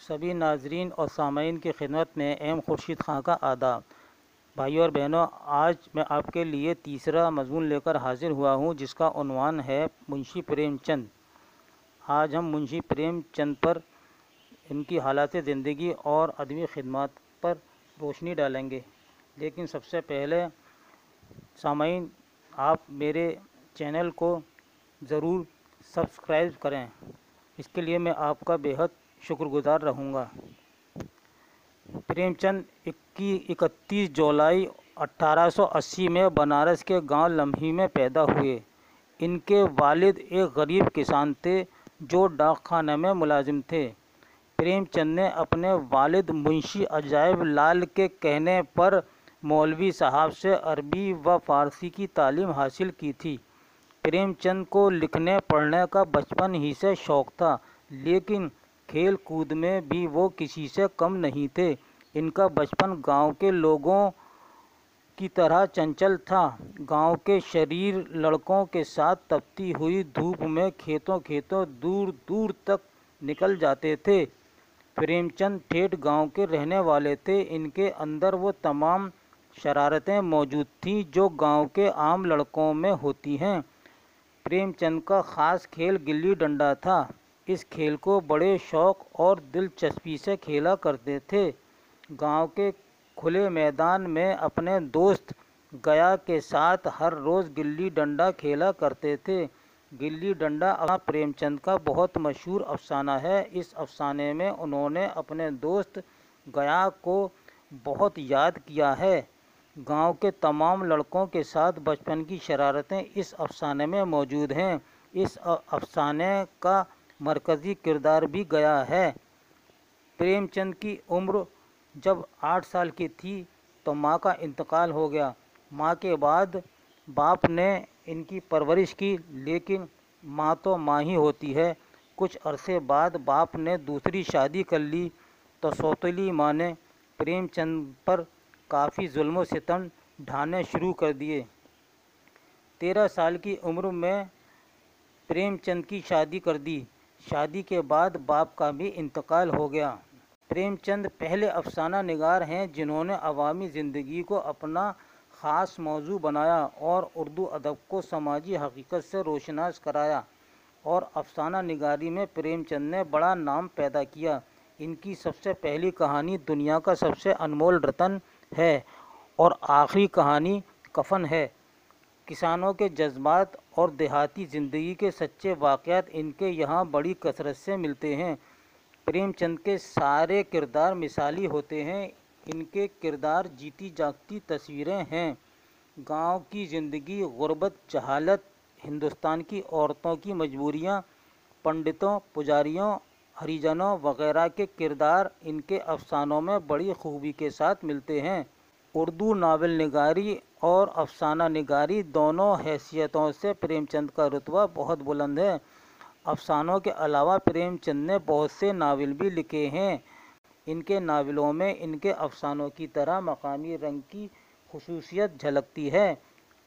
سبھی ناظرین اور سامعین کی خدمت میں ایم خورشید خان کا آداب۔ بھائیو اور بہنوں، آج میں آپ کے لیے تیسرا مضمون لے کر حاضر ہوا ہوں جس کا عنوان ہے منشی پریم چند۔ آج ہم منشی پریم چند پر، ان کی حالات زندگی اور ادبی خدمات پر روشنی ڈالیں گے، لیکن سب سے پہلے سامعین آپ میرے چینل کو ضرور سبسکرائب کریں، اس کے لیے میں آپ کا بیحد شکر گزار رہوں گا۔ پریم چند 31 جولائی 1880 میں بنارس کے گاؤں لمحی میں پیدا ہوئے۔ ان کے والد ایک غریب کسان تھے جو ڈاک خانے میں ملازم تھے۔ پریم چند نے اپنے والد منشی عجائب لال کے کہنے پر مولوی صاحب سے عربی و فارسی کی تعلیم حاصل کی تھی۔ پریم چند کو لکھنے پڑھنے کا بچپن ہی سے شوق تھا، لیکن کھیل کود میں بھی وہ کسی سے کم نہیں تھے۔ ان کا بچپن گاؤں کے لوگوں کی طرح چنچل تھا۔ گاؤں کے شریر لڑکوں کے ساتھ تپتی ہوئی دھوپ میں کھیتوں دور دور تک نکل جاتے تھے۔ پریم چند ٹھیٹھ گاؤں کے رہنے والے تھے۔ ان کے اندر وہ تمام شرارتیں موجود تھیں جو گاؤں کے عام لڑکوں میں ہوتی ہیں۔ پریم چند کا خاص کھیل گلی ڈنڈا تھا۔ اس کھیل کو بڑے شوق اور دلچسپی سے کھیلا کرتے تھے۔ گاؤں کے کھلے میدان میں اپنے دوست گیا کے ساتھ ہر روز گلی ڈنڈا کھیلا کرتے تھے۔ گلی ڈنڈا پریم چند کا بہت مشہور افسانہ ہے۔ اس افسانے میں انہوں نے اپنے دوست گیا کو بہت یاد کیا ہے۔ گاؤں کے تمام لڑکوں کے ساتھ بچپن کی شرارتیں اس افسانے میں موجود ہیں۔ اس افسانے کا مرکزی کردار بھی گیا ہے۔ پریم چند کی عمر جب 8 سال کی تھی تو ماں کا انتقال ہو گیا۔ ماں کے بعد باپ نے ان کی پرورش کی، لیکن ماں تو ماں ہی ہوتی ہے۔ کچھ عرصے بعد باپ نے دوسری شادی کر لی تو سوتیلی ماں نے پریم چند پر کافی ظلم و ستم ڈھانے شروع کر دیے۔ 13 سال کی عمر میں پریم چند کی شادی کر دی۔ شادی کے بعد باپ کا بھی انتقال ہو گیا۔ پریم چند پہلے افسانہ نگار ہیں جنہوں نے عوامی زندگی کو اپنا خاص موضوع بنایا اور اردو ادب کو سماجی حقیقت سے روشناس کرایا، اور افسانہ نگاری میں پریم چند نے بڑا نام پیدا کیا۔ ان کی سب سے پہلی کہانی دنیا کا سب سے انمول رتن ہے اور آخری کہانی کفن ہے۔ کسانوں کے جذبات اور دیہاتی زندگی کے سچے واقعات ان کے یہاں بڑی کثرت سے ملتے ہیں۔ پریم چند کے سارے کردار مثالی ہوتے ہیں۔ ان کے کردار جیتی جاگتی تصویریں ہیں۔ گاؤں کی زندگی، غربت، جہالت، ہندوستان کی عورتوں کی مجبوریاں، پنڈتوں، پجاریوں، ہریجنوں وغیرہ کے کردار ان کے افسانوں میں بڑی خوبی کے ساتھ ملتے ہیں۔ اردو ناول نگاری اور افسانہ نگاری دونوں حیثیتوں سے پریم چند کا رتبہ بہت بلند ہے۔ افسانوں کے علاوہ پریم چند نے بہت سے ناول بھی لکھے ہیں۔ ان کے ناولوں میں ان کے افسانوں کی طرح مقامی رنگ کی خصوصیت جھلکتی ہے۔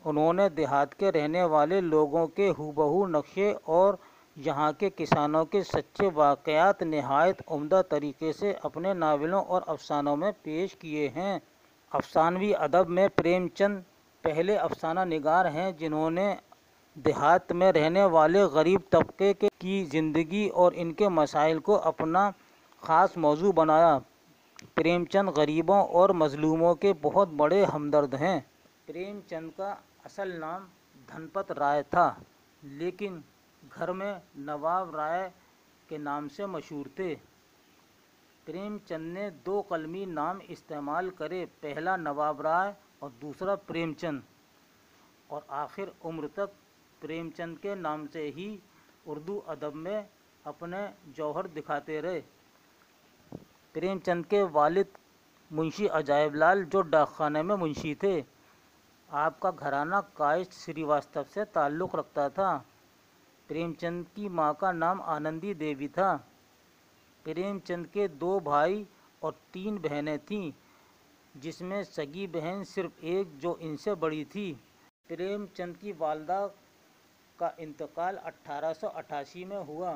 انہوں نے دیہات کے رہنے والے لوگوں کے ہو بہو نقشے اور یہاں کے کسانوں کے سچے واقعات نہایت عمدہ طریقے سے اپنے ناولوں اور افسانوں میں پیش کیے ہیں۔ افسانوی ادب میں پریم چند پہلے افسانہ نگار ہیں جنہوں نے دیہات میں رہنے والے غریب طبقے کی زندگی اور ان کے مسائل کو اپنا خاص موضوع بنایا۔ پریم چند غریبوں اور مظلوموں کے بہت بڑے ہمدرد ہیں۔ پریم چند کا اصل نام دھن پت رائے تھا، لیکن گھر میں نواب رائے کے نام سے مشہور تھے۔ پریم چند نے 2 قلمی نام استعمال کرے، پہلا نواب رائے اور دوسرا پریم چند، اور آخر عمر تک پریم چند کے نام سے ہی اردو ادب میں اپنے جوہر دکھاتے رہے۔ پریم چند کے والد منشی عجائب لال جو ڈاک خانے میں منشی تھے۔ آپ کا گھرانہ کائسٹ سریواستو سے تعلق رکھتا تھا۔ پریم چند کی ماں کا نام آنندی دیوی تھا۔ پریم چند کے 2 بھائی اور 3 بہنیں تھیں، جس میں سگی بہن صرف ایک جو ان سے بڑی تھی۔ پریم چند کی والدہ کا انتقال 1888 میں ہوا۔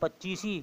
25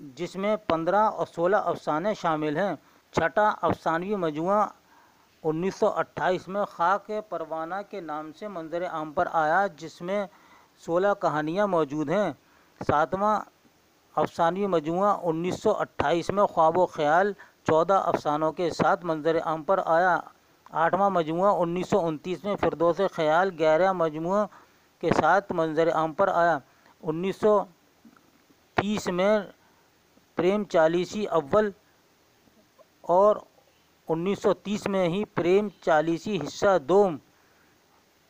جس میں 15 اور 16 افسانے شامل ہیں۔ چھٹا افسانوی مجموعہ 1928 میں خاک پروانہ کے نام سے منظر عام پر آیا، جس میں 16 کہانیاں موجود ہیں۔ ساتواں افسانوی مجموعہ 1928 میں خواب و خیال 14 افسانوں کے ساتھ منظر عام پر آیا۔ آٹھواں مجموعہ 1929 میں فردوس خیال 11 مجموعہ کے ساتھ منظر عام پر آیا۔ 1930 میں پریم چالیسی اول اور 1930 میں ہی پریم چالیسی حصہ دوم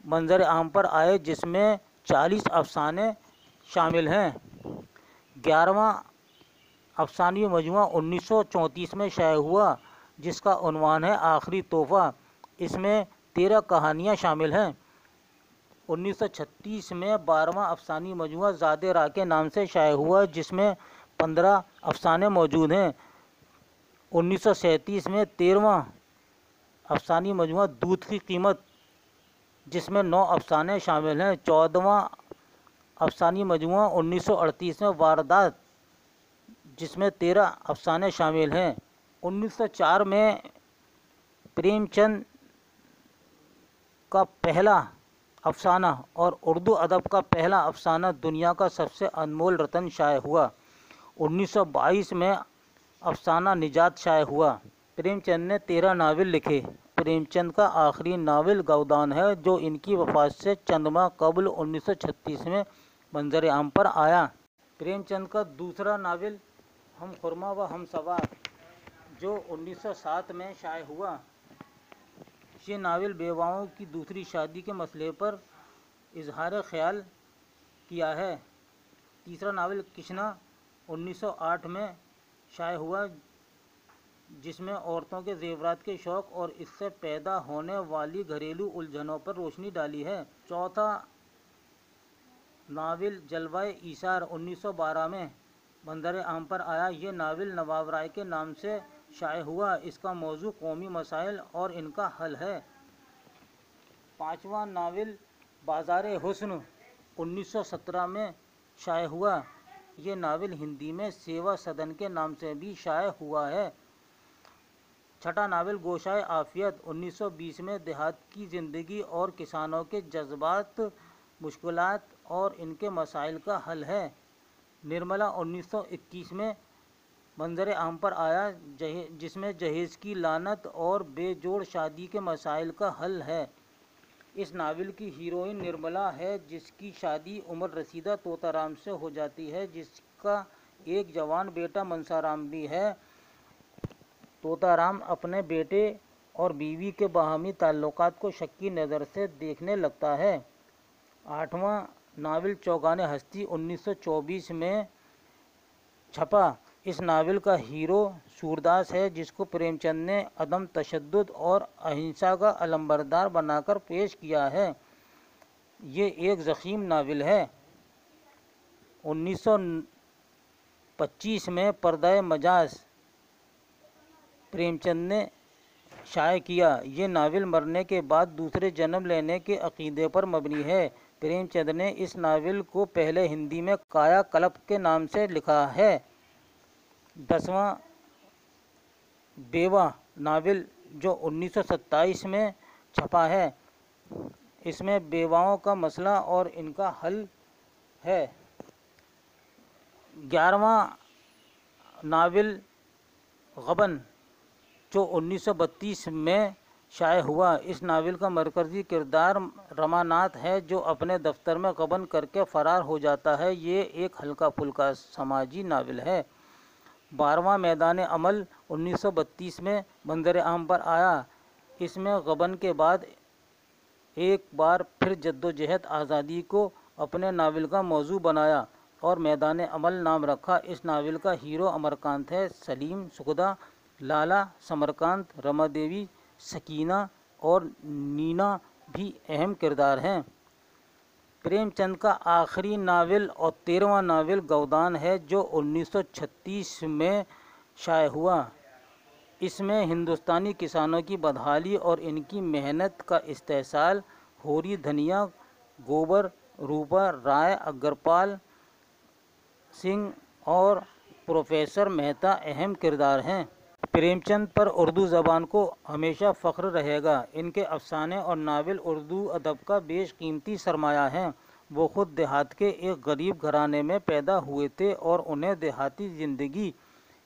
منظر عام پر آئے، جس میں 40 افسانے شامل ہیں۔ 11واں افسانوی مجموعہ 1934 میں شائع ہوا، جس کا عنوان ہے آخری تحفہ۔ اس میں 13 کہانیاں شامل ہیں۔ 1936 میں 12واں افسانوی مجموعہ ذات راہ کے نام سے شائع ہوا، جس میں 15 افسانے موجود ہیں۔ 1937 میں 13واں افسانوی مجموعہ دودھ کی قیمت، جس میں 9 افسانے شامل ہیں۔ 14واں افسانوی مجموعہ 1938 میں واردات، جس میں 13 افسانے شامل ہیں۔ 1904 میں پریم چند کا پہلا افسانہ اور اردو ادب کا پہلا افسانہ دنیا کا سب سے انمول رتن شائع ہوا۔ 1922 میں افسانہ نجات شائع ہوا۔ پریم چند نے 13 ناول لکھے۔ پریم چند کا آخری ناول گودان ہے، جو ان کی وفات سے چند ماہ قبل 1936 میں منظر عام پر آیا۔ پریم چند کا دوسرا ناول ہم خرما و ہم سوار، جو 1907 میں شائع ہوا، یہ ناول بیواؤں کی دوسری شادی کے مسئلے پر اظہار خیال کیا ہے۔ تیسرا ناول کشنا 1908 میں شائع ہوا، جس میں عورتوں کے زیورات کے شوق اور اس سے پیدا ہونے والی گھریلو الجھنوں پر روشنی ڈالی ہے۔ چوتھا ناول جلوۂ ایثار 1912 میں منظر عام پر آیا۔ یہ ناول نواب رائے کے نام سے شائع ہوا۔ اس کا موضوع قومی مسائل اور ان کا حل ہے۔ پانچواں ناول بازار حسن 1917 میں شائع ہوا۔ یہ ناول ہندی میں سیوا سدن کے نام سے بھی شائع ہوا ہے۔ چھٹا ناول گوشۂ عافیت 1920 میں دیہات کی زندگی اور کسانوں کے جذبات، مشکلات اور ان کے مسائل کا حل ہے۔ نرملا 1921 میں منظر عام پر آیا، جس میں جہیز کی لعنت اور بے جوڑ شادی کے مسائل کا حل ہے۔ اس ناول کی ہیروئن نرملا ہے، جس کی شادی عمر رسیدہ طوطا رام سے ہو جاتی ہے، جس کا ایک جوان بیٹا منسا رام بھی ہے۔ طوطا رام اپنے بیٹے اور بیوی کے باہمی تعلقات کو شکی نظر سے دیکھنے لگتا ہے۔ آٹھواں ناول چوگان ہستی 1924 میں چھپا۔ اس ناول کا ہیرو سورداس ہے، جس کو پریم چند نے عدم تشدد اور اہنسا کا علمبردار بنا کر پیش کیا ہے۔ یہ ایک ضخیم ناول ہے۔ 1925 میں پردۂ مجاز پریم چند نے شائع کیا۔ یہ ناول مرنے کے بعد دوسرے جنم لینے کے عقیدے پر مبنی ہے۔ پریم چند نے اس ناول کو پہلے ہندی میں کایا کلپ کے نام سے لکھا ہے۔ 10واں بیوہ ناول جو 1927 میں چھپا ہے، اس میں بیواؤں کا مسئلہ اور ان کا حل ہے۔ 11واں ناول غبن جو 1932 میں شائع ہوا۔ اس ناول کا مرکزی کردار رماناتھ ہے، جو اپنے دفتر میں غبن کر کے فرار ہو جاتا ہے۔ یہ ایک ہلکا پھلکا سماجی ناول ہے۔ 12واں میدان عمل 1932 میں منظر عام پر آیا۔ اس میں غبن کے بعد ایک بار پھر جدوجہد آزادی کو اپنے ناول کا موضوع بنایا اور میدان عمل نام رکھا۔ اس ناول کا ہیرو امرکانت ہے۔ سلیم، سکھدا، لالا، سمرکانت، رما دیوی، سکینہ اور نینا بھی اہم کردار ہیں۔ پریم چند کا آخری ناول اور 13واں ناول گودان ہے، جو 1936 میں شائع ہوا۔ اس میں ہندوستانی کسانوں کی بدحالی اور ان کی محنت کا استحصال ہوری دھنیا، گوبر، روپا رائے، اگرپال سنگھ اور پروفیسر مہتا اہم کردار ہیں۔ پریم چند پر اردو زبان کو ہمیشہ فخر رہے گا۔ ان کے افسانے اور ناول اردو ادب کا بیش قیمتی سرمایہ ہیں۔ وہ خود دیہات کے ایک غریب گھرانے میں پیدا ہوئے تھے اور انہیں دیہاتی زندگی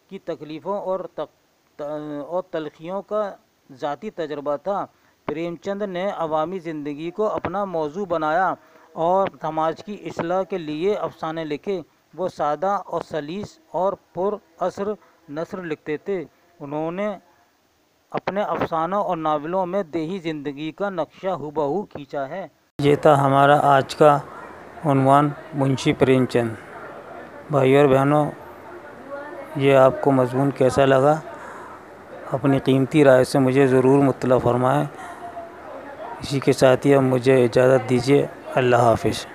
کی تکلیفوں اور تلخیوں کا ذاتی تجربہ تھا۔ پریم چند نے عوامی زندگی کو اپنا موضوع بنایا اور سماج کی اصلاح کے لیے افسانے لکھے۔ وہ سادہ اور سلیس اور پر اثر نثر لکھتے تھے۔ انہوں نے اپنے افسانوں اور ناولوں میں دیہی زندگی کا نقشہ ہو کھینچا ہے۔ یہ تھا ہمارا آج کا عنوان منشی پریم چند۔ بھائیو اور بہنوں، یہ آپ کو مضمون کیسا لگا؟ اپنی قیمتی رائے سے مجھے ضرور مطلع فرمائیں۔ اسی کے ساتھ ہی اب مجھے اجازت دیجیے۔ اللہ حافظ۔